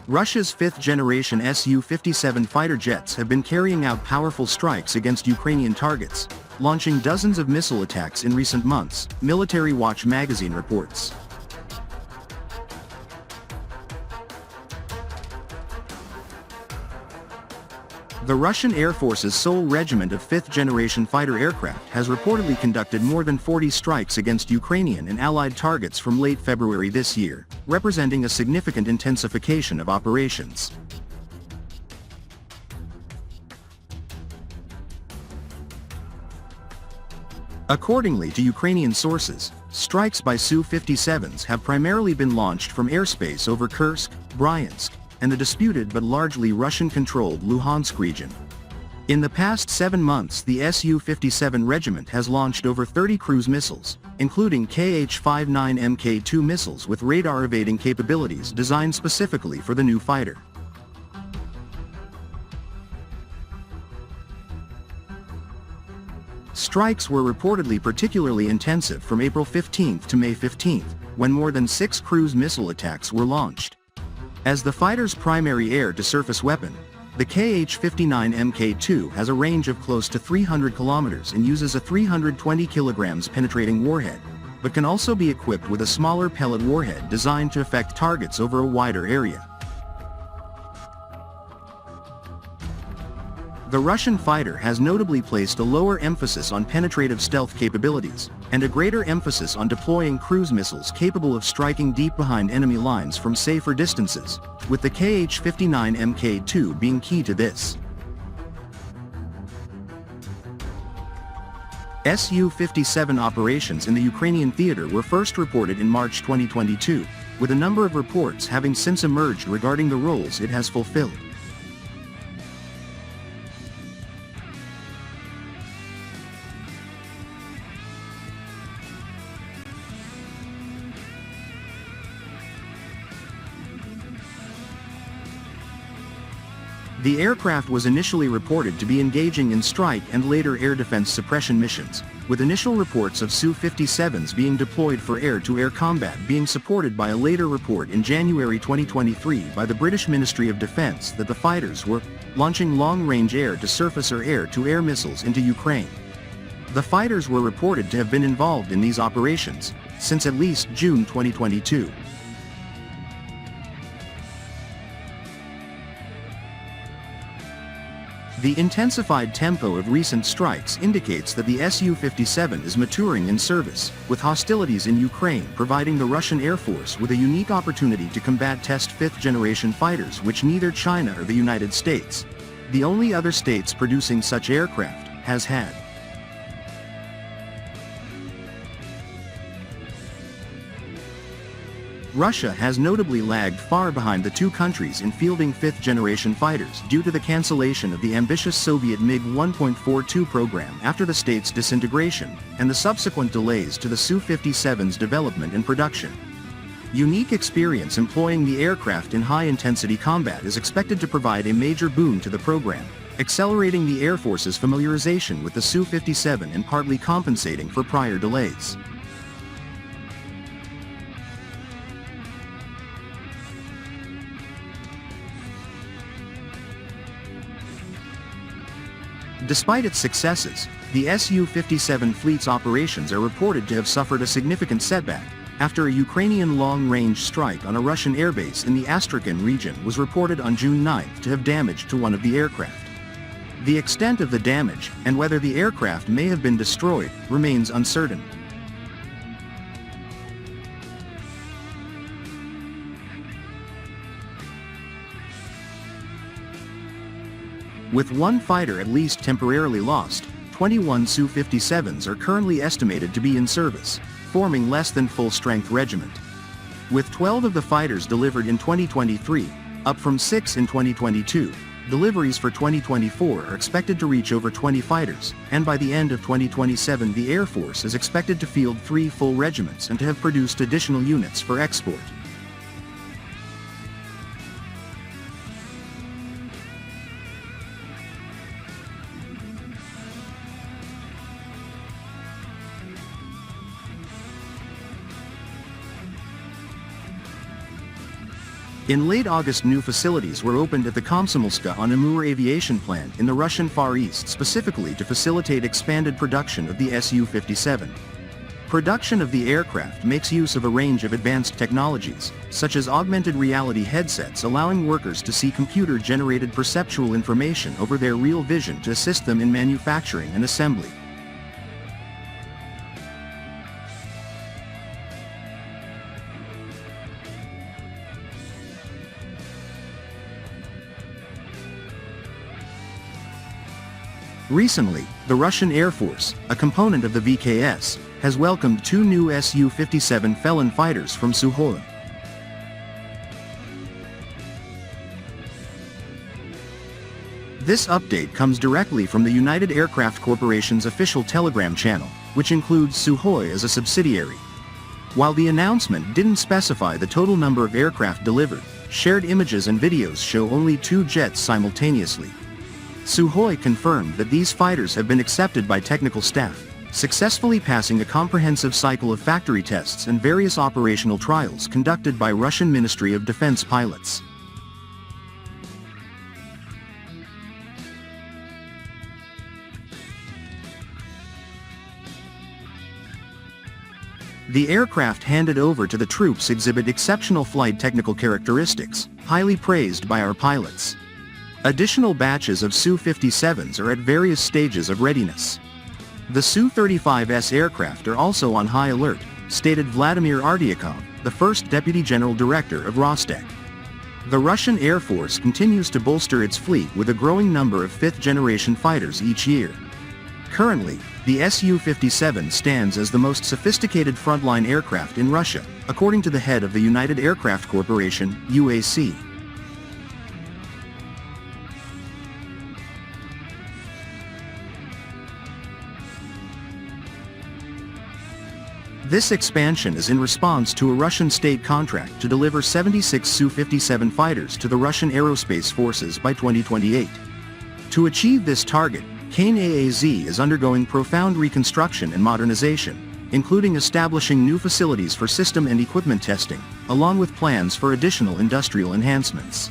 Russia's fifth-generation Su-57 fighter jets have been carrying out powerful strikes against Ukrainian targets, launching dozens of missile attacks in recent months, Military Watch magazine reports. The Russian Air Force's sole regiment of fifth-generation fighter aircraft has reportedly conducted more than 40 strikes against Ukrainian and Allied targets from late February this year, representing a significant intensification of operations. Accordingly to Ukrainian sources, strikes by Su-57s have primarily been launched from airspace over Kursk, Bryansk, and the disputed but largely Russian-controlled Luhansk region. In the past 7 months, the Su-57 regiment has launched over 30 cruise missiles, including Kh-59 Mk2 missiles with radar-evading capabilities designed specifically for the new fighter. Strikes were reportedly particularly intensive from April 15 to May 15, when more than 6 cruise missile attacks were launched. As the fighter's primary air-to-surface weapon, the Kh-59 Mk2 has a range of close to 300 kilometers and uses a 320 kilograms penetrating warhead, but can also be equipped with a smaller pellet warhead designed to affect targets over a wider area. The Russian fighter has notably placed a lower emphasis on penetrative stealth capabilities, and a greater emphasis on deploying cruise missiles capable of striking deep behind enemy lines from safer distances, with the Kh-59 Mk2 being key to this. Su-57 operations in the Ukrainian theater were first reported in March 2022, with a number of reports having since emerged regarding the roles it has fulfilled. The aircraft was initially reported to be engaging in strike and later air defense suppression missions, with initial reports of Su-57s being deployed for air-to-air combat being supported by a later report in January 2023 by the British Ministry of Defence that the fighters were launching long-range air-to-surface or air-to-air missiles into Ukraine. The fighters were reported to have been involved in these operations since at least June 2022. The intensified tempo of recent strikes indicates that the Su-57 is maturing in service, with hostilities in Ukraine providing the Russian Air Force with a unique opportunity to combat test fifth-generation fighters which neither China or the United States, the only other states producing such aircraft, has had. Russia has notably lagged far behind the two countries in fielding fifth-generation fighters due to the cancellation of the ambitious Soviet MiG-1.42 program after the state's disintegration, and the subsequent delays to the Su-57's development and production. Unique experience employing the aircraft in high-intensity combat is expected to provide a major boon to the program, accelerating the Air Force's familiarization with the Su-57 and partly compensating for prior delays. Despite its successes, the Su-57 fleet's operations are reported to have suffered a significant setback, after a Ukrainian long-range strike on a Russian airbase in the Astrakhan region was reported on June 9 to have damage to one of the aircraft. The extent of the damage, and whether the aircraft may have been destroyed, remains uncertain. With one fighter at least temporarily lost, 21 Su-57s are currently estimated to be in service, forming less than full-strength regiment. With 12 of the fighters delivered in 2023, up from 6 in 2022, deliveries for 2024 are expected to reach over 20 fighters, and by the end of 2027 the Air Force is expected to field 3 full regiments and to have produced additional units for export. In late August, new facilities were opened at the Komsomolska on Amur aviation plant in the Russian Far East, specifically to facilitate expanded production of the Su-57. Production of the aircraft makes use of a range of advanced technologies, such as augmented reality headsets allowing workers to see computer-generated perceptual information over their real vision to assist them in manufacturing and assembly. Recently, the Russian Air Force, a component of the VKS, has welcomed 2 new Su-57 Felon fighters from Sukhoi. This update comes directly from the United Aircraft Corporation's official Telegram channel, which includes Sukhoi as a subsidiary. While the announcement didn't specify the total number of aircraft delivered, shared images and videos show only 2 jets simultaneously. Sukhoi confirmed that these fighters have been accepted by technical staff, successfully passing a comprehensive cycle of factory tests and various operational trials conducted by Russian Ministry of Defense pilots. The aircraft handed over to the troops exhibit exceptional flight technical characteristics, highly praised by our pilots. Additional batches of Su-57s are at various stages of readiness. The Su-35s aircraft are also on high alert, stated Vladimir Artyakov, the first Deputy General Director of Rostec. The Russian Air Force continues to bolster its fleet with a growing number of fifth-generation fighters each year. Currently, the Su-57 stands as the most sophisticated frontline aircraft in Russia, according to the head of the United Aircraft Corporation, UAC. This expansion is in response to a Russian state contract to deliver 76 Su-57 fighters to the Russian aerospace forces by 2028. To achieve this target, Kane AAZ is undergoing profound reconstruction and modernization, including establishing new facilities for system and equipment testing, along with plans for additional industrial enhancements.